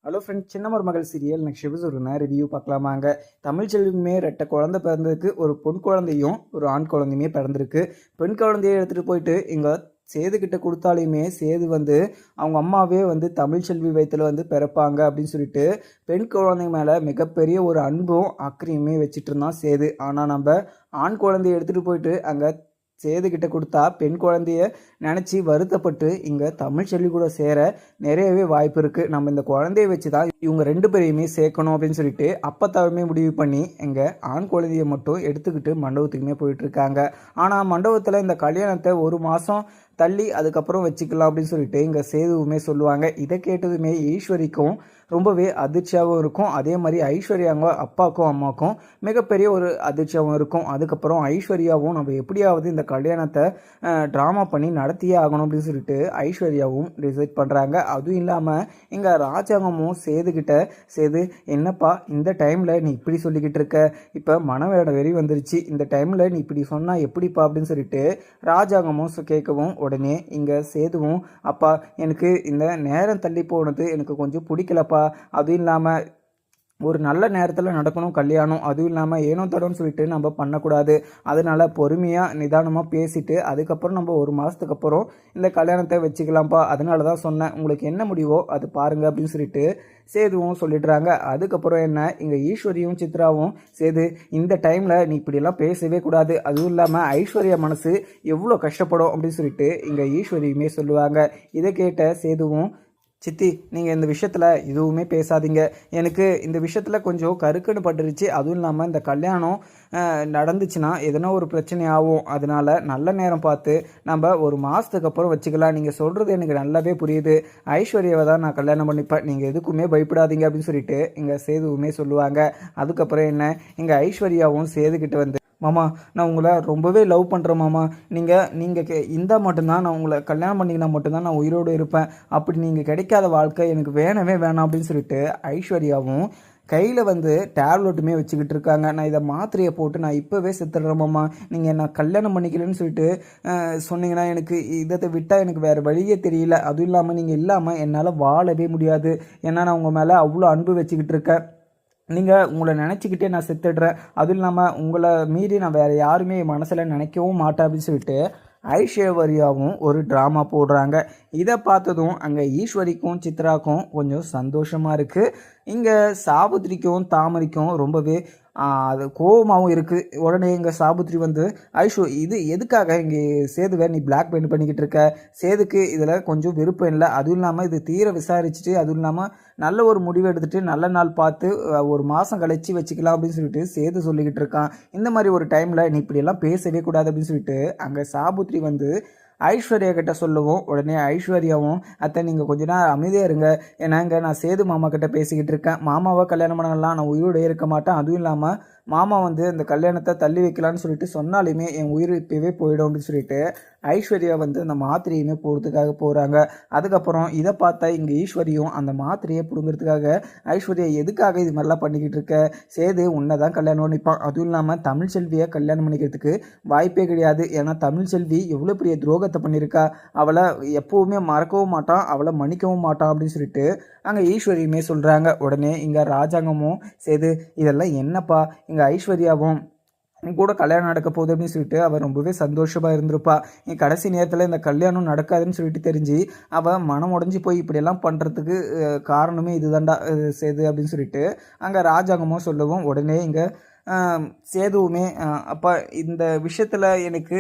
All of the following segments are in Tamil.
Hello friends, Chinna Marumagal serial next episode review பார்க்கலாமாங்க. தமிழ் செல்வியுமே 2 குழந்தை பிறந்ததுக்கு ஒரு பொன் குழந்தையும் ஒரு ஆண் குழந்தையுமே பிறந்திருக்கு. பெண் குழந்தையை எடுத்துகிட்டு போயிட்டு இங்கே சேதுக்கிட்ட கொடுத்தாலுமே சேது அவங்க அம்மாவே தமிழ் செல்வி வயிற்றில் பிறப்பாங்க அப்படின்னு சொல்லிட்டு பெண் குழந்தை மேலே மிகப்பெரிய ஒரு அன்பும் அக்கறையுமே வச்சுட்டு இருந்தான் சேது. ஆனால் நம்ம ஆண் குழந்தையை எடுத்துகிட்டு போயிட்டு அங்கே சேதுக்கிட்ட கொடுத்தா பெண் குழந்தைய நினச்சி வருத்தப்பட்டு இங்கே தமிழ் செல்வி கூட சேர நிறையவே வாய்ப்பு இருக்குது. நம்ம இந்த குழந்தைய வச்சு தான் இவங்க 2 பேரையுமே சேர்க்கணும் அப்படின்னு சொல்லிட்டு அப்பத்தாவுமே முடிவு பண்ணி இங்கே ஆண் குழந்தைய மட்டும் எடுத்துக்கிட்டு மண்டபத்துக்குமே போயிட்டுருக்காங்க. ஆனால் மண்டபத்தில் இந்த கல்யாணத்தை 1 மாதம் தள்ளி அதுக்கப்புறம் வச்சுக்கலாம் அப்படின்னு சொல்லிட்டு இங்கே சேதுவுமே சொல்லுவாங்க. இதை கேட்டதுமே ஈஸ்வரிக்கும் ரொம்பவே அதிர்ச்சியாகவும் இருக்கும். அதே மாதிரி ஐஸ்வர்யாங்க அப்பாவுக்கும் அம்மாவுக்கும் மிகப்பெரிய ஒரு அதிர்ச்சியாகவும் இருக்கும். அதுக்கப்புறம் ஐஸ்வர்யாவும் நம்ம எப்படியாவது இந்த கல்யாணத்தை ட்ராமா பண்ணி நடத்தியே ஆகணும் அப்படின்னு சொல்லிட்டு ஐஸ்வர்யாவும் டிசைட் பண்ணுறாங்க. அதுவும் இல்லாமல் இங்கே ராஜாங்கமும் சேது என்னப்பா இந்த டைமில் நீ இப்படி சொல்லிக்கிட்டு இருக்க, இப்போ மனவேட வெறி வந்துருச்சு, இந்த டைமில் நீ இப்படி சொன்னால் எப்படிப்பா அப்படின்னு சொல்லிட்டு ராஜாங்கமும் கேட்கவும் உடனே இங்கே சேதுவும் அப்பா எனக்கு இந்த நேரம் தள்ளி போனது எனக்கு கொஞ்சம் பிடிக்கலப்பா, அதுவும் இல்லாமல் ஒரு நல்ல நேரத்தில் நடக்கணும் கல்யாணம், அதுவும் இல்லாமல் ஏனோ தடோன்னு சொல்லிட்டு நம்ம பண்ணக்கூடாது, அதனால் பொறுமையாக நிதானமாக பேசிட்டு அதுக்கப்புறம் நம்ம 1 மாதத்துக்கு அப்புறம் இந்த கல்யாணத்தை வச்சுக்கலாம்ப்பா, அதனால தான் சொன்னேன், உங்களுக்கு என்ன முடிவோ அது பாருங்கள் அப்படின்னு சொல்லிட்டு சேதுவும் சொல்லிடுறாங்க. அதுக்கப்புறம் என்ன இங்கே ஈஸ்வரியும் சித்ராவும் சேது இந்த டைமில் நீ இப்படியெல்லாம் பேசவே கூடாது, அதுவும் இல்லாமல் ஐஸ்வர்யா மனசு எவ்வளோ கஷ்டப்படும் அப்படின்னு சொல்லிட்டு இங்கே ஈஸ்வரியுமே சொல்லுவாங்க. இதை கேட்ட சேதுவும் சித்தி நீங்கள் இந்த விஷயத்தில் எதுவுமே பேசாதீங்க, எனக்கு இந்த விஷயத்தில் கொஞ்சம் கருக்குன்னு பட்டுருச்சு, அதுவும் இல்லாமல் இந்த கல்யாணம் நடந்துச்சுன்னா எதனா ஒரு பிரச்சனை ஆகும், அதனால் நல்ல நேரம் பார்த்து நம்ம 1 மாதத்துக்கு அப்புறம் வச்சுக்கலாம், நீங்கள் சொல்கிறது எனக்கு நல்லாவே புரியுது, ஐஸ்வர்யாவை தான் நான் கல்யாணம் பண்ணிப்பேன், நீங்கள் எதுக்குமே பயப்படாதீங்க அப்படின்னு சொல்லிட்டு இங்கே சேதுவுமே சொல்லுவாங்க. அதுக்கப்புறம் என்ன இங்கே ஐஸ்வர்யாவும் சேதுக்கிட்ட மாமா நான் உங்களை ரொம்பவே லவ் பண்ணுறேன் மாமா, நீங்கள் இருந்தால் மட்டும்தான் நான் உங்களை கல்யாணம் பண்ணிக்கினா மட்டும்தான் நான் உயிரோடு இருப்பேன், அப்படி நீங்கள் கிடைக்காத வாழ்க்கை எனக்கு வேணவே வேணாம் அப்படின்னு சொல்லிட்டு ஐஸ்வர்யாவும் கையில் டேப்லெட்டுமே வச்சுக்கிட்டு இருக்காங்க. நான் இதை மாத்திரையை போட்டு நான் இப்போவே செத்துடுறேன் மாமா, நீங்கள் நான் கல்யாணம் பண்ணிக்கலன்னு சொல்லிட்டு சொன்னீங்கன்னா எனக்கு இதை விட்டால் எனக்கு வேறு வழியே தெரியல, அதுவும் இல்லாமல் நீங்கள் இல்லாமல் என்னால் வாழவே முடியாது, ஏன்னா நான் உங்கள் மேலே அவ்வளோ அன்பு வச்சுக்கிட்டு இருக்கேன், நீங்கள் உங்களை நினச்சிக்கிட்டே நான் செத்துடுறேன், அதுவும் இல்லாமல் உங்களை மீறி நான் வேறு யாருமே மனசில் நினைக்கவும் மாட்டேன் அப்படின்னு சொல்லிட்டு ஐஸ்வர்யாவும் ஒரு ட்ராமா போடுறாங்க. இதை பார்த்ததும் அங்கே ஈஸ்வரிக்கும் சித்ராக்கும் கொஞ்சம் சந்தோஷமாக இருக்குது. இங்கே சாபுத்திரிக்கும் தாமரைக்கும் ரொம்பவே அது கோபமாகவும் இருக்குது. உடனே இங்கே சாபுத்திரி இது எதுக்காக இங்கே சேதுவை நீ பிளாக் மெயில் பண்ணிக்கிட்டு இருக்க, சேதுக்கு இதில் கொஞ்சம் விருப்பம் இல்லை, அதுவும் இல்லாமல் இது தீர விசாரிச்சுட்டு அதுவும் இல்லாமல் நல்ல ஒரு முடிவு எடுத்துகிட்டு நல்ல நாள் பார்த்து 1 மாதம் கழிச்சு வச்சுக்கலாம் அப்படின்னு சொல்லிட்டு சேது சொல்லிக்கிட்டு இருக்கான். இந்த மாதிரி ஒரு டைமில் நீ இப்படியெல்லாம் பேசவே கூடாது அப்படின்னு சொல்லிட்டு அங்கே சாபுத்திரி ஐஸ்வர்யா கிட்ட சொல்லவும் உடனே ஐஸ்வர்யாவும் அத்தை நீங்கள் கொஞ்ச நேரம் அமைதியாக இருங்க, ஏன்னாங்க நான் சேது மாமா கிட்ட பேசிக்கிட்டு இருக்கேன், மாமாவை கல்யாணம் பண்ணலாம் நான் உயிரோடு இருக்க மாட்டேன், அதுவும் இல்லாமல் மாமா இந்த கல்யாணத்தை தள்ளி வைக்கலான்னு சொல்லிட்டு சொன்னாலுமே என் உயிர் இப்போவே போயிடும் அப்படின்னு சொல்லிட்டு ஐஸ்வர்யா அந்த மாத்திரையுமே போடுறதுக்காக போகிறாங்க. அதுக்கப்புறம் இதை பார்த்தா இங்கே ஈஸ்வரியும் அந்த மாத்திரையை பிடுங்கிறதுக்காக ஐஸ்வர்யா எதுக்காக இது மாதிரிலாம் பண்ணிக்கிட்டு இருக்க, சேது உன்னை தான் கல்யாணம் பண்ணிப்பான், அதுவும் இல்லாமல் தமிழ் செல்வியை கல்யாணம் பண்ணிக்கிறதுக்கு வாய்ப்பே கிடையாது, ஏன்னா தமிழ் செல்வி எவ்வளோ பெரிய துரோகத்தை பண்ணியிருக்கா, அவளை எப்போவுமே மறக்கவும் மாட்டான், அவளை மன்னிக்கவும் மாட்டான் அப்படின்னு சொல்லிட்டு அங்கே ஈஸ்வரியுமே சொல்கிறாங்க. உடனே இங்கே ராஜாங்கமும் சேது இதெல்லாம் என்னப்பா, இங்கே ஐஸ்வர்யாவும் கூட கல்யாணம் நடக்க போகுது அப்படின்னு சொல்லிட்டு அவள் ரொம்பவே சந்தோஷமாக இருந்திருப்பா, கடைசி நேரத்தில் இந்த கல்யாணம் நடக்காதுன்னு சொல்லிட்டு தெரிஞ்சு அவள் மனம் உடஞ்சி போய் இப்படியெல்லாம் பண்ணுறதுக்கு காரணமே இதுதான்டா சேது அப்படின்னு சொல்லிட்டு அங்கே ராஜாங்கமும் சொல்லவும் உடனே இங்கே சேதுவுமே அப்போ இந்த விஷயத்தில் எனக்கு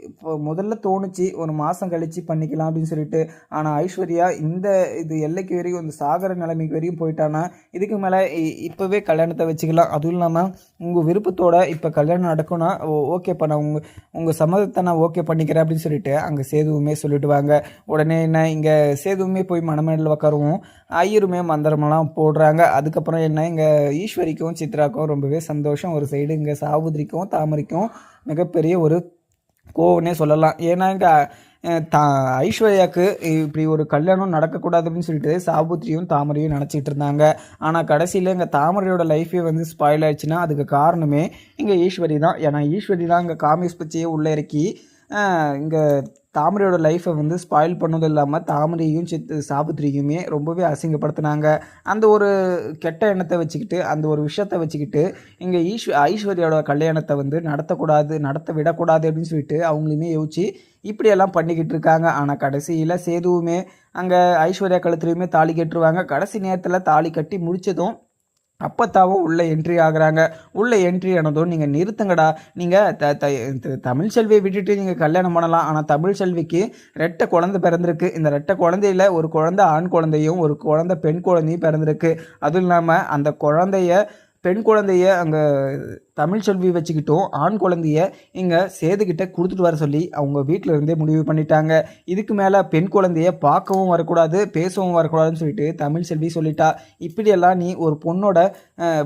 இப்போ முதல்ல தோணுச்சு 1 மாதம் கழித்து பண்ணிக்கலாம் அப்படின்னு சொல்லிட்டு, ஆனால் ஐஸ்வர்யா இது எல்லைக்கு வரையும் இந்த சாகர நிலைமைக்கு வரையும் போயிட்டானா இதுக்கு மேலே இப்போவே கல்யாணத்தை வச்சுக்கலாம், அதுவும் இல்லாமல் உங்கள் விருப்பத்தோட இப்போ கல்யாணம் நடக்கும்னா ஓகேப்பா நான் உங்கள் சம்மதத்தை நான் ஓகே பண்ணிக்கிறேன் அப்படின்னு சொல்லிட்டு அங்கே சேதுவுமே சொல்லிடுவாங்க. உடனே என்ன இங்கே சேதுவுமே போய் மணமேடையில் உட்காருவோம், ஐயருமே மந்திரமெல்லாம் போடுறாங்க. அதுக்கப்புறம் என்ன இங்கே ஈஸ்வரிக்கும் சித்ராக்கும் ரொம்பவே சந்தோஷம், ஒரு சைடு இங்கே சாபுத்திரிக்கும் தாமரைக்கும் மிகப்பெரிய ஒரு கோவனே சொல்லலாம், ஏன்னா இங்கே ஐஸ்வர்யாவுக்கு இப்படி ஒரு கல்யாணம் நடக்கக்கூடாது அப்படின்னு சொல்லிட்டு சாபுத்திரியும் தாமரையும் நினச்சிட்டு இருந்தாங்க. ஆனால் கடைசியில் இங்கே தாமரையோட லைஃபே ஸ்பாயில் ஆயிடுச்சுன்னா அதுக்கு காரணமே இங்கே ஈஸ்வரி தான், ஏன்னா ஈஸ்வரி தான் இங்கே காமிக்ஸ் பற்றியே உள்ளே இறக்கி இங்கே தாமரையோட லைஃப்பை வந்து ஸ்பாயில் பண்ணதும் இல்லாமல் தாமரையும் சாவித்திரியுமே ரொம்பவே அசிங்கப்படுத்தினாங்க. அந்த ஒரு கெட்ட எண்ணத்தை வச்சுக்கிட்டு, அந்த ஒரு விஷயத்தை வச்சுக்கிட்டு இங்கே ஐஸ்வர்யாவோட கல்யாணத்தை வந்து நடத்த விடக்கூடாது அப்படின்னு சொல்லிட்டு அவங்களுமே யோசிச்சு இப்படியெல்லாம் பண்ணிக்கிட்டு இருக்காங்க. ஆனால் கடைசியில் சேதுவுமே அங்கே ஐஸ்வர்யா கழுத்துலையுமே தாலி கட்டுருவாங்க. கடைசி நேரத்தில் தாலி கட்டி முடித்ததும் அப்பத்தாவும் உள்ளே என்ட்ரி ஆகுறாங்க. உள்ளே என்ட்ரி ஆனதும் நீங்கள் நிறுத்துங்கடா, நீங்கள் தமிழ்ச்செல்வியை விட்டுட்டு நீங்கள் கல்யாணம் பண்ணலாம், ஆனால் தமிழ்ச்செல்விக்கு ரெட்டை குழந்தை பிறந்திருக்கு. இந்த ரெட்டை குழந்தையில் ஒரு குழந்தை ஆண் குழந்தையும் ஒரு குழந்தை பெண் குழந்தையும் பிறந்திருக்கு. அதுவும் இல்லாமல் அந்த குழந்தைய பெண் குழந்தைய அங்கே தமிழ்ச்செல்வி வச்சுக்கிட்டும் ஆண் குழந்தைய இங்கே சேதுக்கிட்ட கொடுத்துட்டு வர சொல்லி அவங்க வீட்டில் இருந்தே முடிவு பண்ணிட்டாங்க. இதுக்கு மேலே பெண் குழந்தைய பார்க்கவும் வரக்கூடாது, பேசவும் வரக்கூடாதுன்னு சொல்லிட்டு தமிழ்ச்செல்வி சொல்லிட்டா. இப்படியெல்லாம் நீ ஒரு பொண்ணோட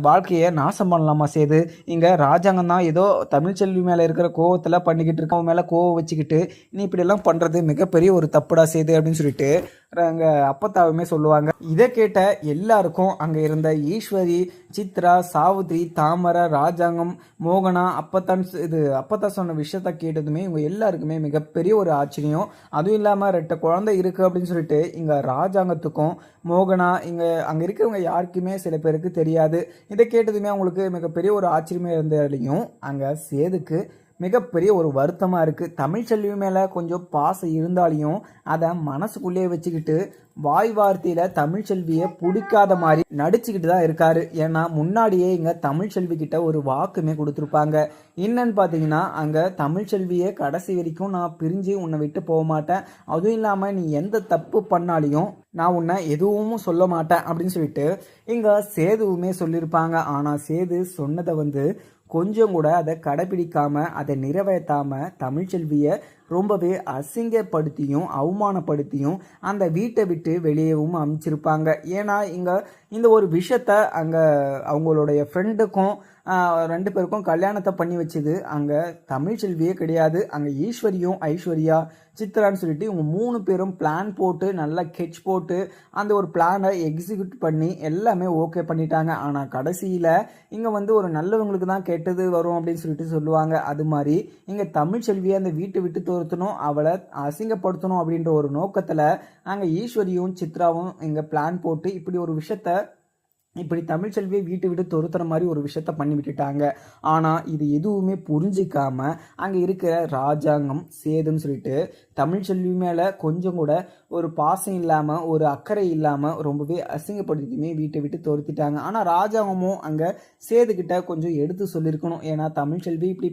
வாழ்க்கையை நாசம் பண்ணலாமா சேது? இங்கே ராஜாங்கம் தான் ஏதோ தமிழ்ச்செல்வி மேலே இருக்கிற கோவத்தில் பண்ணிக்கிட்டு இருக்க, அவன் மேலே கோவம் வச்சுக்கிட்டு நீ இப்படியெல்லாம் பண்ணுறது மிகப்பெரிய ஒரு தப்புடா சேது அப்படின்னு சொல்லிட்டு அங்கே அப்பத்தாவுமே சொல்லுவாங்க. இதை கேட்ட எல்லாருக்கும் அங்கே இருந்த ஈஸ்வரி, சித்ரா, சாவித்ரி, தாமரை, ராஜாங்கம், மோகனா, அப்பத்தா சொன்ன விஷயத்த கேட்டதுமே இவங்க எல்லாருக்குமே மிகப்பெரிய ஒரு ஆச்சரியம். அதுவும் இல்லாமல் ரெட்ட குழந்தை இருக்குது அப்படின்னு சொல்லிட்டு இங்கே ராஜாங்கத்துக்கும் மோகனா அங்கே இருக்கிறவங்க யாருக்குமே சில பேருக்கு தெரியாது. இதை கேட்டதுமே அவங்களுக்கு மிகப்பெரிய ஒரு ஆச்சரியமே இருந்ததுலையும் அங்கே சேதுக்கு மிகப்பெரிய ஒரு வருத்தமாக இருக்குது. தமிழ்ச்செல்வி மேலே கொஞ்சம் பாசம் இருந்தாலையும் அதை மனசுக்குள்ளேயே வச்சுக்கிட்டு வாய் வார்த்தையில் தமிழ்ச்செல்வியை பிடிக்காத மாதிரி நடிச்சுக்கிட்டு தான் இருக்காரு. ஏன்னா முன்னாடியே இங்கே தமிழ்ச்செல்விக்கிட்ட ஒரு வாக்குமே கொடுத்துருப்பாங்க. என்னன்னு பார்த்தீங்கன்னா அங்கே தமிழ்ச்செல்வியை கடைசி வரைக்கும் நான் பிரிஞ்சு உன்னை விட்டு போக மாட்டேன், அதுவும் இல்லாமல் நீ எந்த தப்பு பண்ணாலையும் நான் உன்னை எதுவும் சொல்ல மாட்டேன் அப்படின்னு சொல்லிட்டு இங்கே சேதுவுமே சொல்லியிருப்பாங்க. ஆனால் சேது சொன்னதை வந்து கொஞ்சம் கூட அதை கடைப்பிடிக்காமல் அதை நிறைவேற்றாமல் தமிழ்ச்செல்வியை ரொம்பவே அசிங்கப்படுத்தியும் அவமானப்படுத்தியும் அந்த வீட்டை விட்டு வெளியேவும் அமைச்சிருப்பாங்க. ஏன்னா இந்த ஒரு விஷயத்த அங்கே அவங்களுடைய ஃப்ரெண்டுக்கும் 2 பேருக்கும் கல்யாணத்தை பண்ணி வச்சது அங்கே தமிழ்ச்செல்வியே கிடையாது. அங்கே ஈஸ்வரியும் ஐஸ்வர்யா, சித்ரான்னு சொல்லிட்டு இவங்க 3 பேரும் பிளான் போட்டு நல்லா கெட்ச் போட்டு அந்த ஒரு பிளானை எக்ஸிக்யூட் பண்ணி எல்லாமே ஓகே பண்ணிட்டாங்க. ஆனால் கடைசியில் இங்கே வந்து ஒரு நல்லவங்களுக்கு தான் கெட்டது வரும் அப்படின்னு சொல்லிட்டு சொல்லுவாங்க. அது மாதிரி இங்கே தமிழ்ச்செல்வியை அந்த வீட்டை விட்டு துரத்தணும், அவளை அசிங்கப்படுத்தணும் அப்படின்ற ஒரு நோக்கத்தில் அங்கே ஈஸ்வரியும் சித்ராவும் இங்கே பிளான் போட்டு இப்படி தமிழ்ச்செல்வியை வீட்டை விட்டு துரத்துற மாதிரி ஒரு விஷயத்த பண்ணி விட்டுட்டாங்க. ஆனால் இது எதுவுமே புரிஞ்சிக்காம அங்கே இருக்கிற ராஜாங்கம், சேதுன்னு சொல்லிட்டு தமிழ்ச்செல்வி மேலே கொஞ்சம் கூட ஒரு பாசம் இல்லாமல் ஒரு அக்கறை இல்லாமல் ரொம்பவே அசிங்கப்படுத்தியுமே வீட்டை விட்டு துரத்திட்டாங்க. ஆனால் ராஜாங்கமும் அங்கே சேதுக்கிட்ட கொஞ்சம் எடுத்து சொல்லியிருக்கணும். ஏன்னா தமிழ்ச்செல்வி இப்படி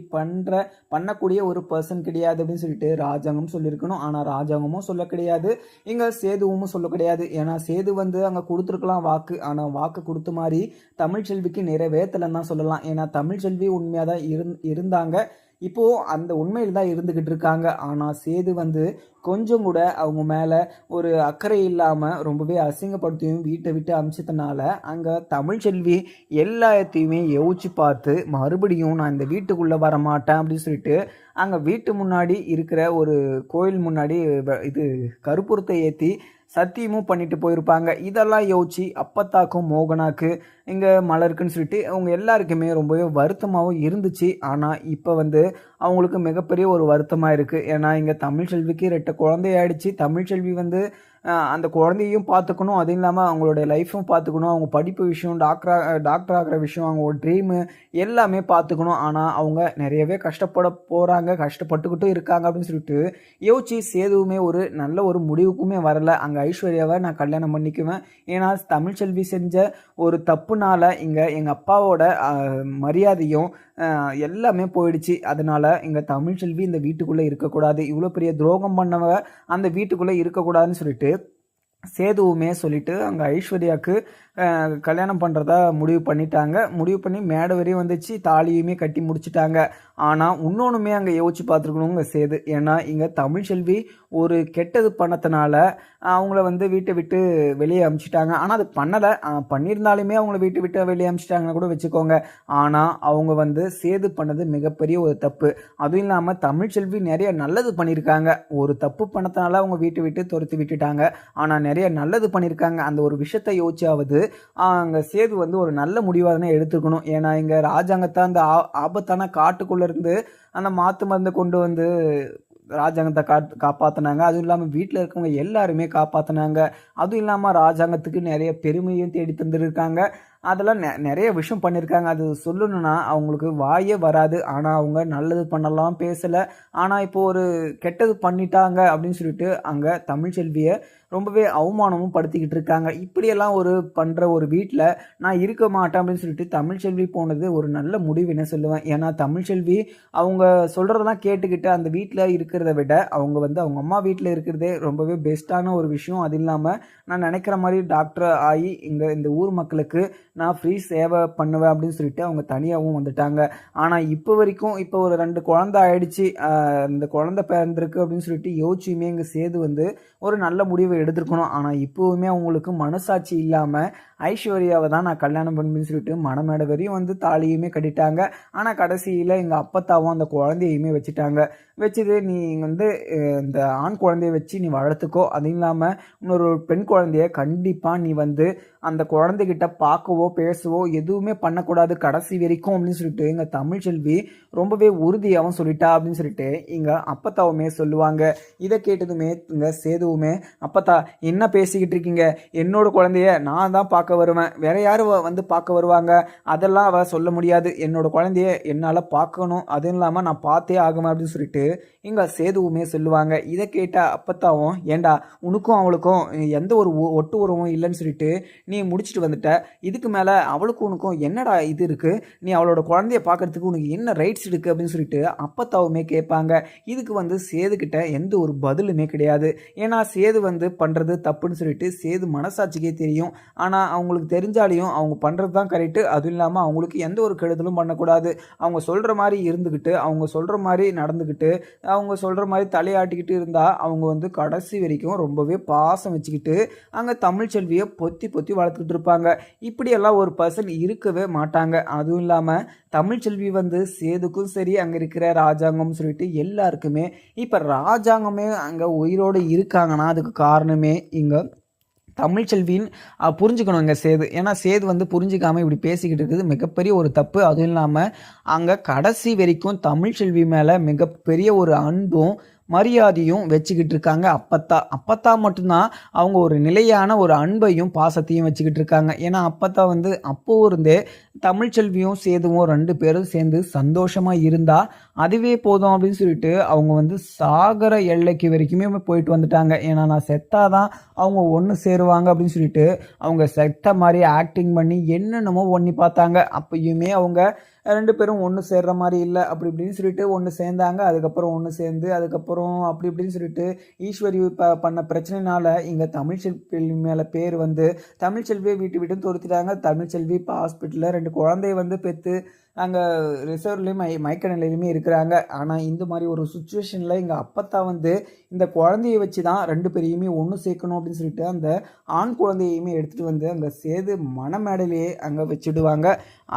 பண்ணக்கூடிய ஒரு பர்சன் கிடையாது அப்படின்னு சொல்லிட்டு ராஜாங்கம் சொல்லியிருக்கணும். ஆனால் ராஜாங்கமும் சொல்ல கிடையாது, இங்கே சேதுவும் சொல்ல கிடையாது. ஏன்னா சேது வந்து அங்கே கொடுத்துருக்கலாம் வாக்கு, ஆனால் வாக்கு கொடுத்த மாதிரி தமிழ்ச்செல்விக்கு நிறைவேற்றலன்னு தான் சொல்லலாம். ஏன்னா தமிழ்ச்செல்வி உண்மையாக தான் இருந்தாங்க, இப்போது அந்த உண்மையில் தான் இருந்துக்கிட்டு இருக்காங்க. ஆனால் சேது வந்து கொஞ்சம் கூட அவங்க மேலே ஒரு அக்கறை இல்லாமல் ரொம்பவே அசிங்கப்படுத்தியும் வீட்டை விட்டு அமிச்சதுனால அங்கே தமிழ்ச்செல்வி எல்லாத்தையுமே யோசிச்சு பார்த்து மறுபடியும் நான் இந்த வீட்டுக்குள்ளே வர மாட்டேன் அப்படின்னு சொல்லிட்டு அங்கே வீட்டு முன்னாடி இருக்கிற ஒரு கோயில் முன்னாடி கற்பூரத்தை ஏற்றி சத்தியமும் பண்ணிட்டு போயிருப்பாங்க. இதெல்லாம் யோசிச்சு அப்பத்தாக்கும் மோகனாக்கு இங்கே மலருக்குன்னு சொல்லிட்டு அவங்க எல்லாருக்குமே ரொம்பவே வருத்தமாகவும் இருந்துச்சு. ஆனால் இப்போ வந்து அவங்களுக்கு மிகப்பெரிய ஒரு வருத்தமாக இருக்குது. ஏன்னா இங்கே தமிழ்ச்செல்விக்கு 2 குழந்தையாயிடுச்சு. தமிழ்ச்செல்வி வந்து அந்த குழந்தையும் பார்த்துக்கணும், அதுவும் இல்லாமல் அவங்களுடைய லைஃப்பும் பார்த்துக்கணும், அவங்க படிப்பு விஷயம், டாக்டர் ஆகிற விஷயம், அவங்க ஒரு ட்ரீமு எல்லாமே பார்த்துக்கணும். ஆனால் அவங்க நிறையவே கஷ்டப்பட்டுக்கிட்டும் இருக்காங்க அப்படின்னு சொல்லிட்டு யோசிச்சு சேதுவுமே ஒரு நல்ல ஒரு முடிவுக்குமே வரலை. அங்கே ஐஸ்வர்யாவை நான் கல்யாணம் பண்ணிக்குவேன், ஏன்னா தமிழ்ச்செல்வி செஞ்ச ஒரு தப்புனால இங்கே எங்கள் அப்பாவோட மரியாதையும் எல்லாமே போயிடுச்சு. அதனால் இங்கே தமிழ்ச்செல்வி இந்த வீட்டுக்குள்ளே இருக்கக்கூடாது, இவ்வளோ பெரிய துரோகம் பண்ணவ அந்த வீட்டுக்குள்ளே இருக்கக்கூடாதுன்னு சொல்லிட்டு சேதுவுமே சொல்லிட்டு அங்கே ஐஸ்வர்யாவுக்கு கல்யாணம் பண்ணுறதா முடிவு பண்ணி மேடை வரையும் வந்துச்சு, தாலியுமே கட்டி முடிச்சிட்டாங்க. ஆனால் இன்னொன்றுமே அங்கே யோசிச்சு பார்த்துருக்கணுங்க சேது. ஏன்னா இங்கே தமிழ்ச்செல்வி ஒரு கெட்டது பண்ணத்தினால அவங்கள வந்து வீட்டை விட்டு வெளியே அனுப்பிச்சிட்டாங்க. ஆனால் அது பண்ணியிருந்தாலுமே அவங்கள வீட்டை விட்டு வெளியே அனுப்பிச்சிட்டாங்கன்னு கூட வச்சுக்கோங்க. ஆனால் அவங்க வந்து சேது பண்ணது மிகப்பெரிய ஒரு தப்பு. அதுவும் இல்லாமல் தமிழ்ச்செல்வி நிறைய நல்லது பண்ணியிருக்காங்க. ஒரு தப்பு பண்ணத்தினால அவங்க வீட்டை விட்டு துரத்தி விட்டுட்டாங்க, ஆனால் நிறைய நல்லது பண்ணியிருக்காங்க. அந்த ஒரு விஷயத்தை யோசிச்சாவது அங்கே சேது வந்து ஒரு நல்ல முடிவாக தானே எடுத்துக்கணும். ஏன்னா இங்கே ராஜாங்கத்தை அந்த ஆபத்தான காட்டுக்குள்ளே இருந்து அந்த மாற்று மருந்து கொண்டு வந்து ராஜாங்கத்தை காப்பாற்றினாங்க. அதுவும் இல்லாமல் வீட்டில் இருக்கவங்க எல்லாருமே காப்பாற்றினாங்க. அதுவும் இல்லாமல் ராஜாங்கத்துக்கு நிறைய பெருமையும் தேடி தந்துருக்காங்க. அதெல்லாம் நிறைய விஷயம் பண்ணியிருக்காங்க. அது சொல்லணும்னா அவங்களுக்கு வாயே வராது. ஆனால் அவங்க நல்லது பண்ணலாம் பேசலை. ஆனால் இப்போ ஒரு கெட்டது பண்ணிட்டாங்க அப்படின்னு சொல்லிட்டு அங்கே தமிழ்ச்செல்வியை ரொம்பவே அவமானமும் படுத்திக்கிட்டு இருக்காங்க. இப்படியெல்லாம் பண்ணுற ஒரு வீட்டில் நான் இருக்க மாட்டேன் அப்படின்னு சொல்லிட்டு தமிழ்ச்செல்வி போனது ஒரு நல்ல முடிவுன்னு சொல்லுவேன். ஏன்னா தமிழ்ச்செல்வி அவங்க சொல்கிறதெல்லாம் கேட்டுக்கிட்டு அந்த வீட்டில் இருக்கிறத விட அவங்க அவங்க அம்மா வீட்டில் இருக்கிறதே ரொம்பவே பெஸ்ட்டான ஒரு விஷயம். அது இல்லாமல் நான் நினைக்கிற மாதிரி டாக்டர் ஆகி இந்த ஊர் மக்களுக்கு நான் ஃப்ரீ சேவை பண்ணுவேன் அப்படின்னு சொல்லிட்டு அவங்க தனியாகவும் வந்துட்டாங்க. ஆனால் இப்போ வரைக்கும் இப்போ ஒரு 2 குழந்தை ஆயிடுச்சு, இந்த குழந்தை பிறந்திருக்கு அப்படின்னு சொல்லிட்டு யோசிச்சுமே இங்கே சேது ஒரு நல்ல முடிவை எடுத்துருக்கணும். ஆனால் இப்போவுமே அவங்களுக்கு மனசாட்சி இல்லாமல் ஐஸ்வர்யாவை தான் நான் கல்யாணம் பண்ணுன்னு சொல்லிட்டு மணமேடை வரையும் தாலியுமே கட்டிட்டாங்க. ஆனால் கடைசியில் எங்கள் அப்பத்தாவும் அந்த குழந்தையுமே வச்சுட்டாங்க. வச்சுது நீ இந்த ஆண் குழந்தைய வச்சு நீ வளர்த்துக்கோ, அது இல்லாமல் இன்னொரு பெண் குழந்தைய கண்டிப்பாக நீ அந்த குழந்தைகிட்ட பார்க்கவோ பேசவோ எதுவுமே பண்ணக்கூடாது கடைசி வரைக்கும் அப்படின்னு சொல்லிட்டு எங்கள் தமிழ்ச்செல்வி ரொம்பவே உறுதியாகவும் சொல்லிட்டா அப்படின்னு சொல்லிட்டு இங்கே அப்பத்தாவுமே சொல்லுவாங்க. இதை கேட்டதுமே இங்கே சேதுவுமே, அப்பத்தா என்ன பேசிக்கிட்டு இருக்கீங்க? என்னோட குழந்தைய நான் தான் பார்க்க வருவேன், வேற யாரும் பார்க்க வருவாங்க? அதெல்லாம் அவ சொல்ல முடியாது. என்னோட குழந்தைய என்னால் பார்க்கணும், அதுவும் இல்லாமல் நான் பார்த்தே ஆகுவேன் அப்படின்னு சொல்லிட்டு இங்கே சேதுவுமே சொல்லுவாங்க. இதை கேட்ட அப்பத்தாவும், ஏண்டா உனக்கும் அவளுக்கும் எந்த ஒரு ஒட்டு உறவும் இல்லைன்னு சொல்லிட்டு நீ முடிச்சுட்டு வந்துட்ட, இதுக்கு மேலே அவளுக்கும் உனக்கும் என்னடா இது இருக்குது? நீ அவளோட குழந்தைய பார்க்கறதுக்கு உனக்கு என்ன ரைட்ஸ் இருக்குது அப்படின்னு சொல்லிட்டு அப்பத்தாவுமே கேட்பாங்க. இதுக்கு சேதுக்கிட்ட எந்த ஒரு பதிலுமே கிடையாது. ஏன்னா சேது பண்ணுறது தப்புன்னு சொல்லிட்டு சேது மனசாட்சிக்கே தெரியும். ஆனால் அவங்களுக்கு தெரிஞ்சாலையும் அவங்க பண்ணுறது தான் கரெக்டு. அதுவும் இல்லாமல் அவங்களுக்கு எந்த ஒரு கெடுதலும் பண்ணக்கூடாது. அவங்க சொல்கிற மாதிரி இருந்துக்கிட்டு, அவங்க சொல்கிற மாதிரி நடந்துக்கிட்டு, அவங்க சொல்கிற மாதிரி தலையாட்டிக்கிட்டு இருந்தால் அவங்க கடைசி வரைக்கும் ரொம்பவே பாசம் வச்சுக்கிட்டு அங்கே தமிழ்ச்செல்வியை பொத்தி பொத்தி வளர்த்துக்கிட்டு இருப்பாங்க. இப்படியெல்லாம் ஒரு பர்சன் இருக்கவே மாட்டாங்க. அதுவும் இல்லாமல் தமிழ்ச்செல்வி சேதுக்கும் சரி, அங்கே இருக்கிற ராஜாங்கம் சொல்லிட்டு எல்லாருக்குமே, இப்போ ராஜாங்கமே அங்கே உயிரோடு இருக்காங்கன்னா அதுக்கு காரணமே இங்கே தமிழ்ச்செல்வின்னு புரிஞ்சுக்கணும் இங்கே சேது. ஏன்னா சேது புரிஞ்சிக்காமல் இப்படி பேசிக்கிட்டு இருக்குது மிகப்பெரிய ஒரு தப்பு. அதுவும் இல்லாமல் அங்கே கடைசி வரைக்கும் தமிழ்ச்செல்வி மேலே மிகப்பெரிய ஒரு அன்பும் மரியாதையும் வச்சுக்கிட்டு இருக்காங்க அப்பத்தா மட்டும்தான் அவங்க ஒரு நிலையான ஒரு அன்பையும் பாசத்தையும் வச்சுக்கிட்டு இருக்காங்க. ஏன்னா அப்பத்தா அப்போ இருந்தே தமிழ்ச்செல்வியும் சேதுவும் 2 பேரும் சேர்ந்து சந்தோஷமாக இருந்தால் அதுவே போதும் அப்படின்னு சொல்லிட்டு அவங்க சாகர எல்லைக்கு வரைக்குமே போயிட்டு வந்துட்டாங்க. ஏன்னா நான் செத்தாதான் அவங்க ஒன்று சேருவாங்க அப்படின்னு சொல்லிட்டு அவங்க செத்த மாதிரி ஆக்டிங் பண்ணி என்னென்னமோ ஒண்ணி பார்த்தாங்க. அப்பயுமே அவங்க 2 பேரும் ஒன்று சேர்ற மாதிரி இல்லை அப்படி இப்படின்னு சொல்லிட்டு ஒன்று சேர்ந்தாங்க. அதுக்கப்புறம் ஒன்று சேர்ந்து அதுக்கப்புறம் அப்படி இப்படின்னு சொல்லிட்டு ஈஸ்வரி பண்ண பிரச்சனைனால இங்கே தமிழ்ச்செல்வி மேலே பேர் தமிழ்ச்செல்வியை வீட்டு விட்டு துரத்திட்டாங்க. தமிழ்ச்செல்வி இப்போ ஹாஸ்பிட்டலில் 2 குழந்தைய பெற்று அங்கே ரிசர்வ்லேயும் மயக்க நிலையிலுமே இருக்கிறாங்க. ஆனால் இந்த மாதிரி ஒரு சுச்சுவேஷனில் எங்கள் அப்பத்தா இந்த குழந்தைய வச்சு தான் 2 பேரையுமே ஒன்று சேர்க்கணும் அப்படின்னு சொல்லிட்டு அந்த ஆண் குழந்தையுமே எடுத்துகிட்டு அங்கே சேது மணமேடையிலேயே அங்கே வச்சுடுவாங்க.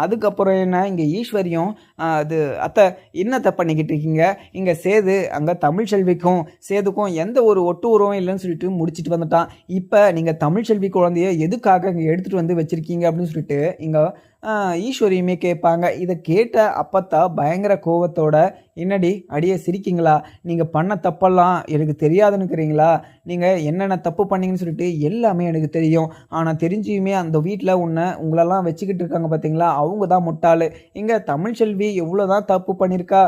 அதுக்கப்புறம் என்ன, இங்கே ஈஸ்வரியும் அது அத்தை என்னத்தை பண்ணிக்கிட்டு இருக்கீங்க? இங்கே சேது அங்கே தமிழ்ச்செல்விக்கும் சேதுக்கும் எந்த ஒரு ஒட்டு உறவும் இல்லைன்னு சொல்லிட்டு முடிச்சுட்டு வந்துட்டான். இப்போ நீங்கள் தமிழ்ச்செல்வி குழந்தைய எதுக்காக இங்கே எடுத்துகிட்டு வச்சுருக்கீங்க அப்படின்னு சொல்லிட்டு இங்கே ஈஸ்வரியுமே கேட்பாங்க. இதை கேட்ட அப்பத்தா பயங்கர கோவத்தோட, என்னடி அடியே சிரிக்கிங்களா? நீங்கள் பண்ண தப்பெல்லாம் எனக்கு தெரியாதுன்னுக்கிறீங்களா? நீங்கள் என்னென்ன தப்பு பண்ணீங்கன்னு சொல்லிட்டு எல்லாமே எனக்கு தெரியும். ஆனால் தெரிஞ்சியுமே அந்த வீட்டில் உங்களெல்லாம் வச்சுக்கிட்டு இருக்காங்க பார்த்தீங்களா, அவங்க தான் முட்டாள். இங்கே தமிழ்ச்செல்வி எவ்வளோ தான் தப்பு பண்ணியிருக்கா,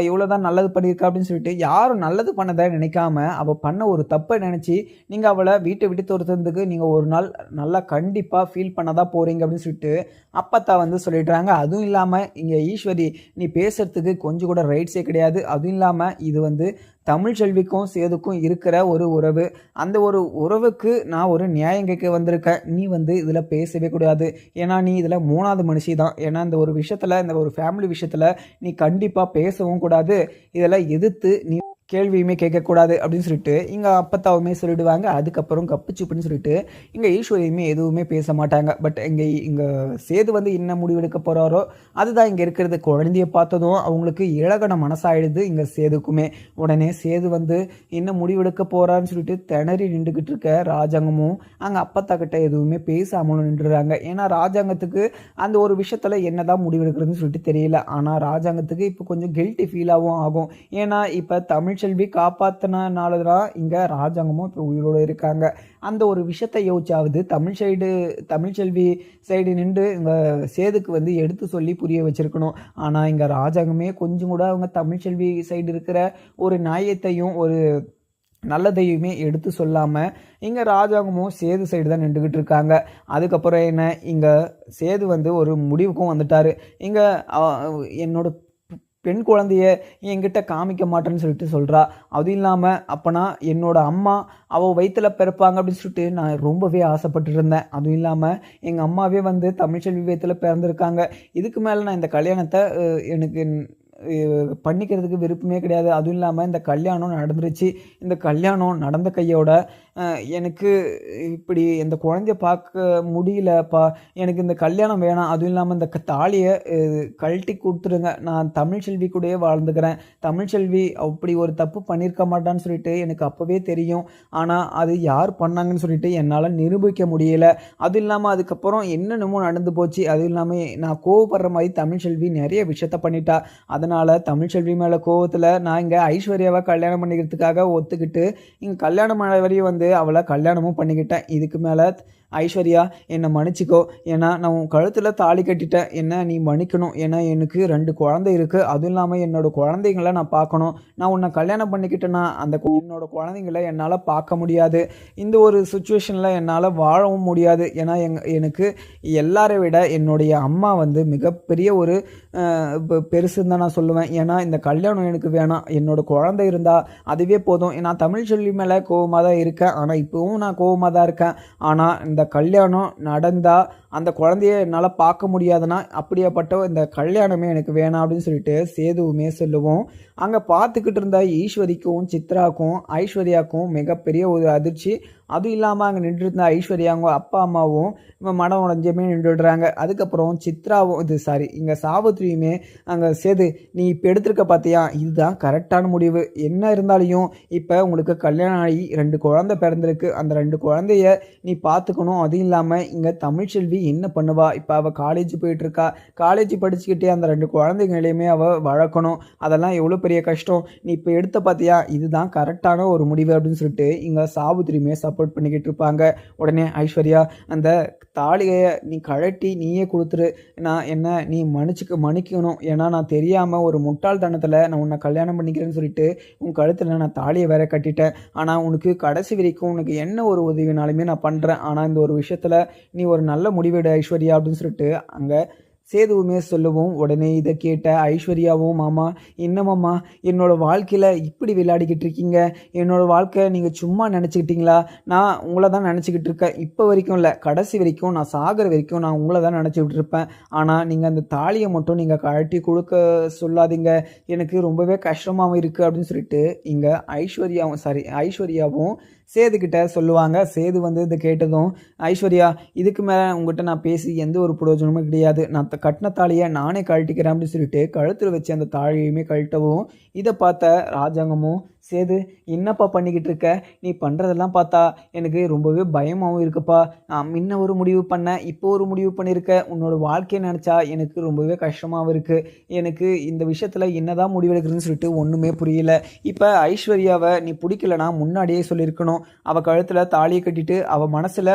எவ்வளோ தான் நல்லது பண்ணியிருக்கா அப்படின்னு சொல்லிட்டு யாரும் நல்லது பண்ணதை நினைக்காம அவள் பண்ண ஒரு தப்பை நினச்சி நீங்கள் அவளை வீட்டை விட்டு துரத்துறதுக்கு நீங்கள் ஒரு நாள் நல்லா கண்டிப்பாக ஃபீல் பண்ண தான் போகிறீங்க அப்படின்னு சொல்லிட்டு அப்பத்தா சொல்லிடுறாங்க. அதுவும் இல்லாமல் இங்கே ஈஸ்வரி நீ பேசுறதுக்கு கொஞ்சம் கூட ரைட்ஸே கிடையாது. அதுவும் இல்லாமல் இது தமிழ்ச்செல்விக்கும் சேதுக்கும் இருக்கிற ஒரு உறவு. அந்த ஒரு உறவுக்கு நான் ஒரு நியாயம் கேட்க வந்திருக்கேன். நீ இதில் பேசவே கூடாது. ஏன்னா நீ இதில் 3வது மனுஷி தான். ஏன்னா இந்த ஒரு விஷயத்தில், இந்த ஒரு ஃபேமிலி விஷயத்தில் நீ கண்டிப்பாக பேசவும் கூடாது. இதில் எதிர்த்து நீ கேள்வியுமே கேட்கக்கூடாது அப்படின்னு சொல்லிட்டு இங்கே அப்பத்தாவுமே சொல்லிடுவாங்க. அதுக்கப்புறம் கப்புச்சுப்புன்னு சொல்லிட்டு இங்கே ஈஸ்வரியுமே எதுவுமே பேச மாட்டாங்க. பட் இங்கே சேது என்ன முடிவெடுக்க போகிறாரோ அதுதான் இங்கே இருக்கிறது. குழந்தைய பார்த்ததும் அவங்களுக்கு இழகன மனசாயிடுது இங்கே சேதுக்குமே. உடனே சேது என்ன முடிவெடுக்க போகிறான்னு சொல்லிட்டு திணறி நின்றுக்கிட்டு இருக்க ராஜாங்கமும் அங்கே அப்பத்தா கிட்ட எதுவுமே பேசாமலும் நின்றுறாங்க. ஏன்னா ராஜாங்கத்துக்கு அந்த ஒரு விஷயத்தில் என்ன தான் முடிவெடுக்கிறதுன்னு சொல்லிட்டு தெரியல. ஆனால் ராஜாங்கத்துக்கு இப்போ கொஞ்சம் கில்ட்டி ஃபீலாகவும் ஆகும். ஏன்னா இப்போ தமிழ் தமிழ்ச்செல்வி காப்பாற்றினால தான் இங்கே ராஜாங்கமும் இப்போ உயிரோடு இருக்காங்க. அந்த ஒரு விஷயத்தை யோசிச்சாவது தமிழ்ச்செல்வி சைடு நின்று இங்கே சேதுக்கு வந்து எடுத்து சொல்லி புரிய வச்சிருக்கணும். ஆனால் இங்கே ராஜாங்கமே கொஞ்சம் கூட அவங்க தமிழ்ச்செல்வி சைடு இருக்கிற ஒரு நியாயத்தையும் ஒரு நல்லதையுமே எடுத்து சொல்லாமல் இங்கே ராஜாங்கமும் சேது சைடு தான் நின்றுக்கிட்டு இருக்காங்க. அதுக்கப்புறம் என்ன, இங்கே சேது வந்து ஒரு முடிவுக்கும் வந்துட்டார். இங்கே என்னோட பெண் குழந்தைய என்கிட்ட காமிக்க மாட்டேன்னு சொல்லிட்டு சொல்கிறா. அதுவும் இல்லாமல் அப்போனா என்னோட அம்மா அவள் வயிற்றில் பிறப்பாங்க அப்படின்னு சொல்லிட்டு நான் ரொம்பவே ஆசைப்பட்டு இருந்தேன். அதுவும் இல்லாமல் எங்கள் அம்மாவே வந்து தமிழ்ச்செல்வி வயிற்றில் பிறந்திருக்காங்க. இதுக்கு மேலே நான் இந்த கல்யாணத்தை எனக்கு பண்ணிக்கிறதுக்கு விருப்பமே கிடையாது. அதுவும் இல்லாமல் இந்த கல்யாணம் நடந்துருச்சு. இந்த கல்யாணம் நடந்த கையோட எனக்கு இப்படி இந்த குழந்தைய பார்க்க முடியலப்பா, எனக்கு இந்த கல்யாணம் வேணாம். அதுவும் இல்லாமல் இந்த தாலியை கழட்டி கொடுத்துருங்க, நான் தமிழ்ச்செல்வி கூடயே வாழ்ந்துக்கிறேன். தமிழ்ச்செல்வி அப்படி ஒரு தப்பு பண்ணியிருக்க மாட்டான்னு சொல்லிட்டு எனக்கு அப்போவே தெரியும். ஆனால் அது யார் பண்ணாங்கன்னு சொல்லிட்டு என்னால் நிரூபிக்க முடியல. அதுவும் இல்லாமல் அதுக்கப்புறம் என்னென்னமோ நடந்து போச்சு. அதுவும் இல்லாமல் நான் கோவப்படுற மாதிரி தமிழ்ச்செல்வி நிறைய விஷயத்த பண்ணிட்டா. அதனால் தமிழ்ச்செல்வி மேலே கோவத்தில் நான் இங்கே ஐஸ்வர்யாவை கல்யாணம் பண்ணிக்கிறதுக்காக ஒத்துக்கிட்டு இங்கே கல்யாணம் வரையும் வந்து அவளை கல்யாணமும் பண்ணிக்கிட்டேன். இதுக்கு மேலே ஐஸ்வர்யா என்னை மன்னிச்சிக்கோ, ஏன்னா நான் உன் கழுத்தில் தாலி கட்டிட்டேன், என்ன நீ மன்னிக்கணும். ஏன்னா எனக்கு 2 குழந்தை இருக்குது. அதுவும் இல்லாமல் என்னோடய குழந்தைங்கள நான் பார்க்கணும். நான் உன்னை கல்யாணம் பண்ணிக்கிட்டேன்னா என்னோட குழந்தைங்கள என்னால் பார்க்க முடியாது. இந்த ஒரு சுச்சுவேஷனில் என்னால் வாழவும் முடியாது. ஏன்னா எனக்கு எல்லாரை விட என்னுடைய அம்மா வந்து மிகப்பெரிய ஒரு பெருசுன்னு தான் நான் சொல்லுவேன். ஏன்னா இந்த கல்யாணம் எனக்கு வேணாம், என்னோடய குழந்தை இருந்தால் அதுவே போதும். நான் தமிழ்ச்செல்வி மேலே கோவமாக தான் இருக்கேன், ஆனால் இப்போவும் நான் கோவமாக தான் இருக்கேன். ஆனால் இந்த கல்யாணம் நடந்தால் அந்த குழந்தைய என்னால் பார்க்க முடியாதுன்னா அப்படியேப்பட்ட இந்த கல்யாணமே எனக்கு வேணாம் அப்படின்னு சொல்லிட்டு சேதுவுமே சொல்லுவோம். அங்கே பார்த்துக்கிட்டு இருந்த ஈஸ்வரிக்கும் சித்ராக்கும் ஐஸ்வர்யாவுக்கும் மிகப்பெரிய ஒரு அதிர்ச்சி. அதுவும் இல்லாமல் அங்கே நின்றுருந்த ஐஸ்வர்யாங்க அப்பா அம்மாவும் இவன் மனம் உடஞ்சமே நின்றுடுறாங்க. அதுக்கப்புறம் சித்ராவும் இங்கே சாவித்ரியுமே அங்கே சேது நீ இப்போ எடுத்திருக்க பார்த்தியா, இதுதான் கரெக்டான முடிவு. என்ன இருந்தாலையும் இப்போ உங்களுக்கு கல்யாணம் ஆகி 2 குழந்தை பிறந்திருக்கு. அந்த 2 குழந்தைய நீ பார்த்துக்கணும். அதுவும் இல்லாமல் இங்கே தமிழ்ச்செல்வி என்ன பண்ணுவா, இப்போ அவள் காலேஜ் போயிட்டுருக்கா. காலேஜ் படிச்சுக்கிட்டே அந்த 2 குழந்தைங்களையுமே அவள் வளர்க்கணும். அதெல்லாம் எவ்வளோ பெரிய கஷ்டம். நீ இப்போ எடுத்த பார்த்தியா, இதுதான் கரெக்டான ஒரு முடிவு அப்படின்னு சொல்லிட்டு இங்கே சாவித்ரியுமே சப்போர்ட் பண்ணிக்கிட்டு இருப்பாங்க. உடனே ஐஸ்வர்யா அந்த தாலியை நீ கழட்டி நீயே கொடுத்துரு, நீ மன்னிக்கணும். ஏன்னா நான் தெரியாமல் ஒரு முட்டாள்தனத்தில் நான் உன்னை கல்யாணம் பண்ணிக்கிறேன்னு சொல்லிட்டு உன் கழுத்தில் நான் தாலியை வேற கட்டிட்டேன். ஆனால் உனக்கு கடைசி வரைக்கும் உனக்கு என்ன ஒரு உதவினாலுமே நான் பண்ணுறேன். ஆனால் இந்த ஒரு விஷயத்தில் நீ ஒரு நல்ல முடிவெடு ஐஸ்வர்யா அப்படின்னு சொல்லிட்டு அங்கே சேதுவுமே சொல்லுவோம். உடனே இதை கேட்ட ஐஸ்வர்யாவும் மாமா என்னமாம்மா என்னோட வாழ்க்கையில் இப்படி விளையாடிக்கிட்டு இருக்கீங்க, என்னோட வாழ்க்கை நீங்கள் சும்மா நினச்சிக்கிட்டீங்களா? நான் உங்களை தான் நினச்சிக்கிட்டு இருக்கேன். இப்போ வரைக்கும் இல்லை, கடைசி வரைக்கும் நான் சாகிற வரைக்கும் நான் உங்களை தான் நினச்சிக்கிட்டு இருப்பேன். ஆனால் நீங்கள் அந்த தாலியை மட்டும் நீங்கள் கழட்டி கொடுக்க சொல்லாதீங்க, எனக்கு ரொம்பவே கஷ்டமாகவும் இருக்குது அப்படின்னு சொல்லிட்டு இங்கே ஐஸ்வர்யாவும் சேதுக்கிட்ட சொல்லுவாங்க. சேது வந்து இதை கேட்டதும் ஐஸ்வர்யா இதுக்கு மேலே உங்கள்கிட்ட நான் பேசி எந்த ஒரு பிரயோஜனமும் கிடையாது, நான் கட்டின தாலியை நானே கழட்டிக்கிறேன் அப்படின்னு சொல்லிட்டு கழுத்தில் வச்சு அந்த தாலியுமே கழட்டவும் இதை பார்த்த ராஜாங்கமும் சேது என்னப்பா பண்ணிக்கிட்டு இருக்க, நீ பண்ணுறதெல்லாம் பார்த்தா எனக்கு ரொம்பவே பயமாகவும் இருக்குப்பா. நான் முன்ன ஒரு முடிவு பண்ணேன், இப்போ ஒரு முடிவு பண்ணியிருக்க, உன்னோட வாழ்க்கையை நினச்சா எனக்கு ரொம்பவே கஷ்டமாகவும் இருக்குது. எனக்கு இந்த விஷயத்தில் என்னதான் முடிவெடுக்கிறதுன்னு சொல்லிட்டு ஒன்றுமே புரியல. இப்போ ஐஸ்வர்யாவை நீ பிடிக்கலனா முன்னாடியே சொல்லியிருக்கணும். அவள் கழுத்தில் தாலியை கட்டிட்டு அவள் மனசில்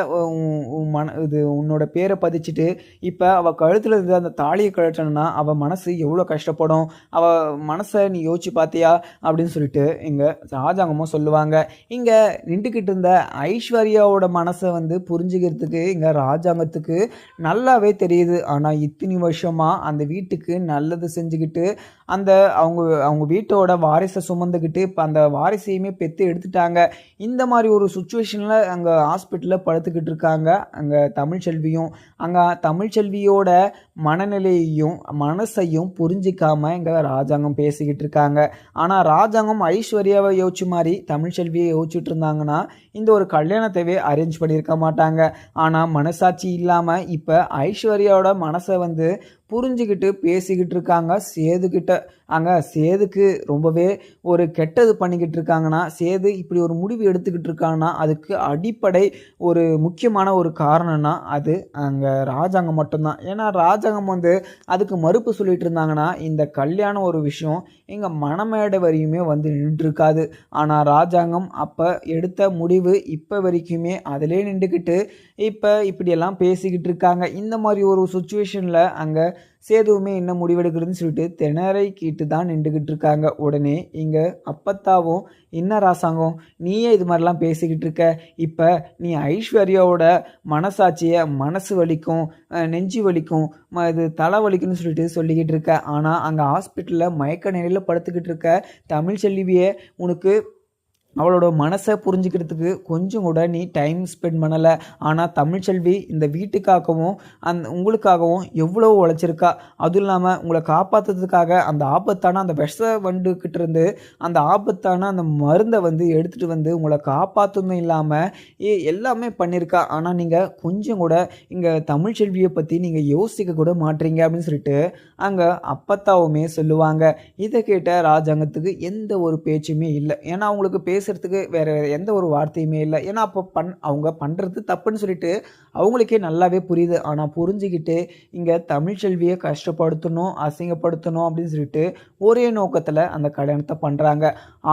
உன்னோட பேரை பதிச்சுட்டு இப்போ அவள் கழுத்தில் இருந்த அந்த தாலியை கழட்டணும்னா அவள் மனசு எவ்வளோ கஷ்டப்படும், அவள் மனசை நீ யோசிச்சு பார்த்தியா அப்படின்னு சொல்லிட்டு இங்கே ராஜாங்கமும் சொல்லுவாங்க. இங்கே நின்றுக்கிட்டு இருந்த ஐஸ்வர்யாவோட மனசை வந்து புரிஞ்சுக்கிறதுக்கு இங்கே ராஜாங்கத்துக்கு நல்லாவே தெரியுது. ஆனால் இத்தனை வருஷமாக அந்த வீட்டுக்கு நல்லது செஞ்சுக்கிட்டு அவங்க வீட்டோட வாரிசை சுமந்துக்கிட்டு இப்போ அந்த வாரிசையுமே பெற்று எடுத்துட்டாங்க. இந்த மாதிரி ஒரு சுச்சுவேஷனில் அங்கே ஹாஸ்பிட்டலில் படுத்துக்கிட்டு இருக்காங்க அங்கே தமிழ்ச்செல்வியும். அங்கே தமிழ்ச்செல்வியோட மனநிலையையும் மனசையும் புரிஞ்சிக்காம இங்கே ராஜாங்கம் பேசிக்கிட்டு இருக்காங்க. ஆனால் ராஜாங்கம் ஐஸ்வர்யாவை யோசிச்சு மாதிரி தமிழ்ச்செல்வியை யோசிச்சுட்டு இருந்தாங்கன்னா இந்த ஒரு கல்யாணத்தைவே அரேஞ்ச் பண்ணியிருக்க மாட்டாங்க. ஆனால் மனசாட்சி இல்லாமல் இப்போ ஐஸ்வர்யாவோட மனசை வந்து புரிஞ்சுக்கிட்டு பேசிக்கிட்டு இருக்காங்க சேதுக்கிட்ட. சேதுக்கு ரொம்பவே ஒரு கெட்டது பண்ணிக்கிட்டு இருக்காங்கன்னா, சேது இப்படி ஒரு முடிவு எடுத்துக்கிட்டு இருக்காங்கன்னா, அதுக்கு அடிப்படை ஒரு முக்கியமான ஒரு காரணம்னா, அது ராஜாங்கம் மட்டும்தான். ஏன்னா ராஜாங்கம் அதுக்கு மறுப்பு சொல்லிட்டு இருந்தாங்கன்னா, இந்த கல்யாணம் ஒரு விஷயம் எங்க மணமேடை வரையுமே நின்றுருக்காது. ஆனா ராஜாங்கம் அப்ப எடுத்த முடிவு இப்ப வரைக்குமே அதிலே நின்றுக்கிட்டு, இப்ப இப்படியெல்லாம் பேசிக்கிட்டு இருக்காங்க. இந்த மாதிரி ஒரு சிச்சுவேஷன்ல சேதுவுமே என்ன முடிவெடுக்கிறதுன்னு சொல்லிட்டு திணறிக்கிட்டு தான் நின்றுக்கிட்டு இருக்காங்க. உடனே இங்க அப்பத்தாவும், என்ன ராசாங்கம் நீயே இது மாதிரிலாம் பேசிக்கிட்டு இருக்க, இப்ப நீ ஐஸ்வர்யாவோட மனசு வலிக்கும், நெஞ்சு வலிக்கும், இது தலை வலிக்குன்னு சொல்லிட்டு சொல்லிக்கிட்டு இருக்க. ஆனா அங்க ஹாஸ்பிட்டல்ல மயக்க நிலையில படுத்துக்கிட்டு இருக்க தமிழ்ச்செல்வியே உனக்கு அவளோட மனசை புரிஞ்சுக்கிறதுக்கு கொஞ்சம் கூட நீ டைம் ஸ்பெண்ட் பண்ணலை. ஆனால் தமிழ்ச்செல்வி இந்த வீட்டுக்காகவும் உங்களுக்காகவும் எவ்வளோ உழைச்சிருக்கா. அதுவும் இல்லாமல் உங்களை காப்பாற்றுறதுக்காக அந்த ஆபத்தான அந்த விஷ வண்டுக்கிட்ட இருந்து அந்த ஆபத்தான அந்த மருந்தை எடுத்துகிட்டு உங்களை காப்பாற்றணும் இல்லாமல் எல்லாமே பண்ணியிருக்கா. ஆனால் நீங்கள் கொஞ்சம் கூட இங்கே தமிழ்ச்செல்வியை பற்றி நீங்கள் யோசிக்க கூட மாட்டீங்க அப்படின்னு சொல்லிட்டு அங்கே அப்பத்தாவுமே சொல்லுவாங்க. இதை கேட்ட ராஜாங்கத்துக்கு எந்த ஒரு பேச்சுமே இல்லை. ஏன்னா அவங்களுக்கு பேசுறதுக்கு வேற எந்த ஒரு வார்த்தையுமே இல்லை. ஏன்னா அப்போ அவங்க பண்ணுறது தப்புன்னு சொல்லிட்டு அவங்களுக்கே நல்லாவே புரியுது. ஆனால் புரிஞ்சுக்கிட்டு இங்கே தமிழ்ச்செல்வியை கஷ்டப்படுத்தணும், அசிங்கப்படுத்தணும் அப்படின்னு சொல்லிட்டு ஒரே நோக்கத்தில் அந்த கல்யாணத்தை பண்ணுறாங்க.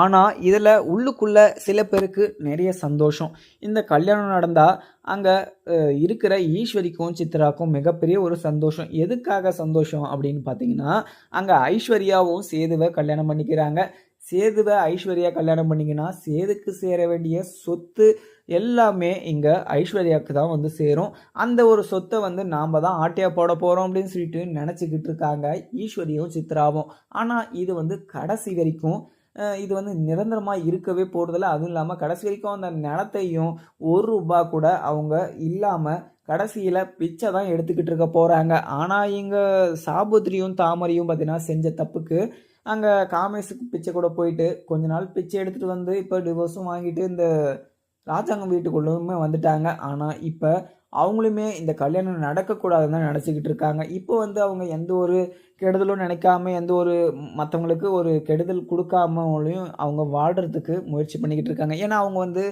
ஆனால் இதில் உள்ளுக்குள்ள சில பேருக்கு நிறைய சந்தோஷம். இந்த கல்யாணம் நடந்தால் அங்கே இருக்கிற ஈஸ்வரிக்கும் சித்ராக்கும் மிகப்பெரிய ஒரு சந்தோஷம். எதுக்காக சந்தோஷம் அப்படின்னு பார்த்தீங்கன்னா, அங்கே ஐஸ்வர்யாவும் சேதுவை கல்யாணம் பண்ணிக்கிறாங்க. சேதுவை ஐஸ்வர்யா கல்யாணம் பண்ணிங்கன்னா சேதுக்கு சேர வேண்டிய சொத்து எல்லாமே இங்கே ஐஸ்வர்யாவுக்கு தான் சேரும். அந்த ஒரு சொத்தை நாம் தான் ஆட்டையா போட போகிறோம் அப்படின்னு சொல்லிட்டு நினச்சிக்கிட்டு இருக்காங்க ஈஸ்வரியும் சித்ராவும். ஆனால் இது கடைசி வரைக்கும் இது நிரந்தரமாக இருக்கவே போகிறதில்ல. அதுவும் இல்லாமல் கடைசி வரைக்கும் அந்த நிலத்தையும் ₹1 கூட அவங்க இல்லாமல் கடைசியில் பிச்சை தான் எடுத்துக்கிட்டு இருக்க போகிறாங்க. ஆனால் இங்கே சாபுத்திரியும் தாமரையும் பார்த்தீங்கன்னா செஞ்ச தப்புக்கு அங்கே காமேஷுக்கு பிச்சை கூட போயிட்டு கொஞ்ச நாள் பிச்சை எடுத்துகிட்டு இப்போ டிவோர்ஸும் வாங்கிட்டு இந்த ராஜாங்கம் வீட்டுக்குள்ளேயுமே வந்துட்டாங்க. ஆனால் இப்போ அவங்களுமே இந்த கல்யாணம் நடக்கக்கூடாதுன்னு தான் நினச்சிக்கிட்டு இருக்காங்க. இப்போ அவங்க எந்த ஒரு கெடுதலும் நினைக்காம எந்த ஒரு மற்றவங்களுக்கு ஒரு கெடுதல் கொடுக்காமலையும் அவங்க வாழ்கிறதுக்கு முயற்சி பண்ணிக்கிட்டு இருக்காங்க. ஏன்னா அவங்க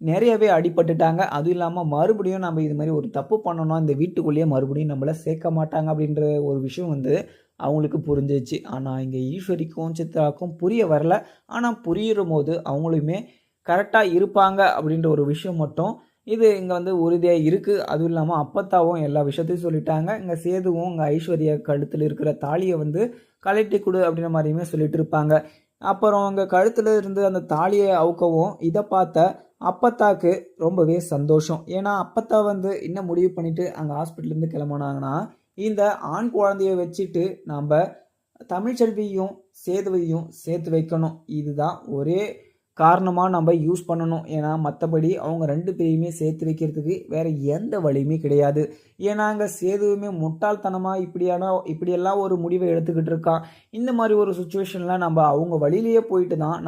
நிறையவே அடிபட்டுட்டாங்க. அதுவும் இல்லாமல் மறுபடியும் நம்ம இது மாதிரி ஒரு தப்பு பண்ணோன்னா இந்த வீட்டுக்குள்ளேயே மறுபடியும் நம்மளை சேர்க்க மாட்டாங்க அப்படின்ற ஒரு விஷயம் அவங்களுக்கு புரிஞ்சிச்சு. ஆனால் இங்கே ஈஸ்வரிக்கும் சித்ராக்கும் புரிய வரல. ஆனால் புரிகிற போது அவங்களுமே கரெக்டாக இருப்பாங்க அப்படின்ற ஒரு விஷயம் மட்டும் இது இங்கே உறுதியாக இருக்குது. அதுவும் இல்லாமல் அப்பத்தாவும் எல்லா விஷயத்தையும் சொல்லிட்டாங்க. இங்கே சேதுவும் இங்கே ஐஸ்வர்யா கழுத்தில் இருக்கிற தாலியை கழட்டி கொடு அப்படின்ற மாதிரியுமே சொல்லிட்டு இருப்பாங்க. அப்புறம் அங்கே கழுத்தில் இருந்து அந்த தாலியை அவுக்கவும் இதை பார்த்த அப்பத்தாக்கு ரொம்பவே சந்தோஷம். ஏன்னா அப்பத்தா என்ன முடிவு பண்ணிவிட்டு அங்கே ஹாஸ்பிட்டல்லேருந்து கிளம்புனாங்கன்னா, இந்த ஆண் குழந்தைய வச்சுட்டு நாம் தமிழ்ச்செல்வியும் சேதுவையும் சேர்த்து வைக்கணும். இதுதான் ஒரே காரணமாக நம்ம யூஸ் பண்ணணும். ஏன்னா மற்றபடி அவங்க 2 பேரையுமே சேர்த்து வைக்கிறதுக்கு வேறு எந்த வழியுமே கிடையாது. ஏன்னா அங்கே சேதுவுமே முட்டாள்தனமாக இப்படியெல்லாம் ஒரு முடிவை எடுத்துக்கிட்டு இருக்கான். இந்த மாதிரி ஒரு சுச்சுவேஷனில் நம்ம அவங்க வழியிலேயே போயிட்டு தான்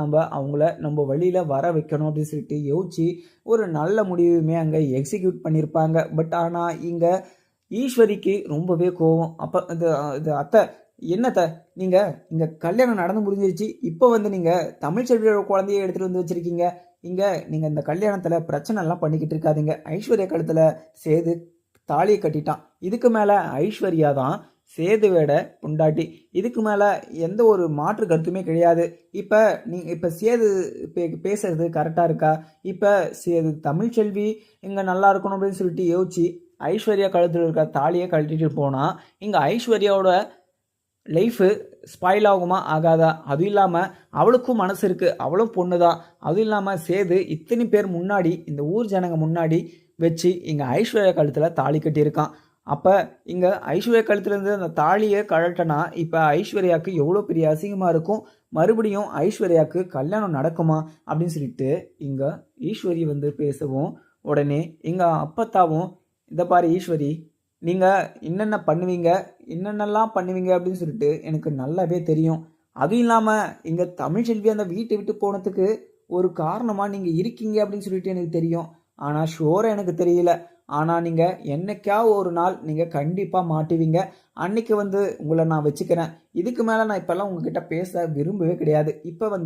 நம்ம வழியில் வர வைக்கணும் அப்படின்னு சொல்லிட்டு யோசிச்சு ஒரு நல்ல முடிவுமே அங்கே எக்ஸிக்யூட் பண்ணியிருப்பாங்க. பட் ஆனால் இங்கே ஈஸ்வரிக்கு ரொம்பவே கோவம். அப்போ இது அத்தை என்னத்த நீங்கள் இங்கே கல்யாணம் நடந்து முடிஞ்சிருச்சு, இப்போ நீங்கள் தமிழ்ச்செல்வியோட குழந்தைய எடுத்துகிட்டு வச்சுருக்கீங்க. இங்கே நீங்கள் இந்த கல்யாணத்தில் பிரச்சனைலாம் பண்ணிக்கிட்டு இருக்காதீங்க. ஐஸ்வர்யா கழுத்தில் சேது தாலியை கட்டிட்டான். இதுக்கு மேலே ஐஸ்வர்யா தான் சேதுவோட பொண்டாட்டி. இதுக்கு மேலே எந்த ஒரு மாற்று கருத்துமே கிடையாது. இப்போ சேது பேசுறது கரெக்டாக இருக்கா? இப்போ சேது தமிழ்ச்செல்வி இங்கே நல்லா இருக்கணும் அப்படின்னு சொல்லிட்டு யோசிச்சு ஐஸ்வர்யா கழுத்தில் இருக்கிற தாலியை கழட்டிட்டு போனால் இங்கே ஐஸ்வர்யாவோட லைஃபு ஸ்பாயில் ஆகுமா ஆகாதா? அதுவும் இல்லாமல் அவளுக்கும் மனசு இருக்குது, அவளும் பொண்ணு தான். அதுவும் இல்லாமல் சேது இத்தனை பேர் முன்னாடி இந்த ஊர் ஜனங்க முன்னாடி வச்சு இங்கே ஐஸ்வர்யா கழுத்தில் தாலி கட்டியிருக்கான். அப்போ இங்கே ஐஸ்வர்யா கழுத்துலேருந்து அந்த தாலியை கழட்டனா இப்போ ஐஸ்வர்யாவுக்கு எவ்வளோ பெரிய அசிங்கமாக இருக்கும். மறுபடியும் ஐஸ்வர்யாவுக்கு கல்யாணம் நடக்குமா அப்படின்னு சொல்லிட்டு இங்கே ஈஸ்வரி பேசவும் உடனே இங்கே அப்பத்தாவும் இதை பாரு ஈஸ்வரி, நீங்கள் என்னென்னலாம் பண்ணுவீங்க அப்படின்னு சொல்லிட்டு எனக்கு நல்லாவே தெரியும். அதுவும் இல்லாமல் இங்கே தமிழ்ச்செல்வி அந்த வீட்டை விட்டு போனதுக்கு ஒரு காரணமாக நீங்கள் இருக்கீங்க அப்படின்னு சொல்லிட்டு எனக்கு தெரியும். ஆனால் ஷோராக எனக்கு தெரியல. ஆனால் நீங்கள் என்னைக்கா ஒரு நாள் நீங்கள் கண்டிப்பாக மாட்டுவீங்க. அன்னைக்கு உங்களை நான் வச்சுக்கிறேன். இதுக்கு மேலே நான் இப்போல்லாம் உங்ககிட்ட பேச விரும்பவே கிடையாது. இப்போ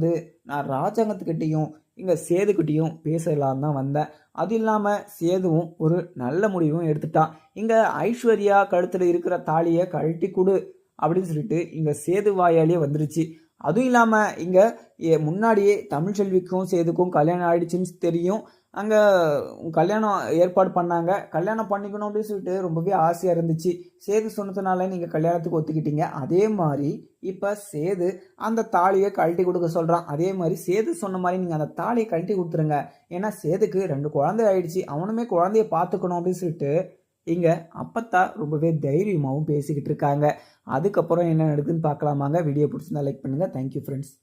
நான் ராஜாங்கத்துக்கிட்டேயும் இங்கே சேதுக்கிட்டேயும் பேசலாம் தான் வந்தேன். அது இல்லாமல் சேதுவும் ஒரு நல்ல முடிவும் எடுத்துட்டான். இங்கே ஐஸ்வர்யா கழுத்தில் இருக்கிற தாலியை கழட்டி கொடு அப்படின்னு சொல்லிட்டு இங்கே சேது வாயாலேயே வந்துருச்சு. அதுவும் இல்லாமல் இங்கே முன்னாடியே தமிழ்ச்செல்விக்கும் சேதுக்கும் கல்யாணம் ஆயிடுச்சுன்னு தெரியும். அங்கே கல்யாணம் ஏற்பாடு பண்ணாங்க. கல்யாணம் பண்ணிக்கணும் அப்படின்னு சொல்லிட்டு ரொம்பவே ஆசையாக இருந்துச்சு. சேது சொன்னதுனால நீங்கள் கல்யாணத்துக்கு ஒத்துக்கிட்டீங்க. அதே மாதிரி இப்போ சேது அந்த தாலியை கழட்டி கொடுக்க சொல்கிறான். அதே மாதிரி சேது சொன்ன மாதிரி நீங்கள் அந்த தாலியை கழட்டி கொடுத்துருங்க. ஏன்னா சேதுக்கு 2 குழந்தை ஆயிடுச்சு. அவனுமே குழந்தைய பார்த்துக்கணும் அப்படின்னு சொல்லிட்டு இங்கே அப்பத்தா ரொம்பவே தைரியமாகவும் பேசிக்கிட்டு இருக்காங்க. அதுக்கப்புறம் என்ன நடக்குதுன்னு பார்க்கலாமாங்க. வீடியோ பிடிச்சிருந்தா லைக் பண்ணுங்கள். Thank you friends.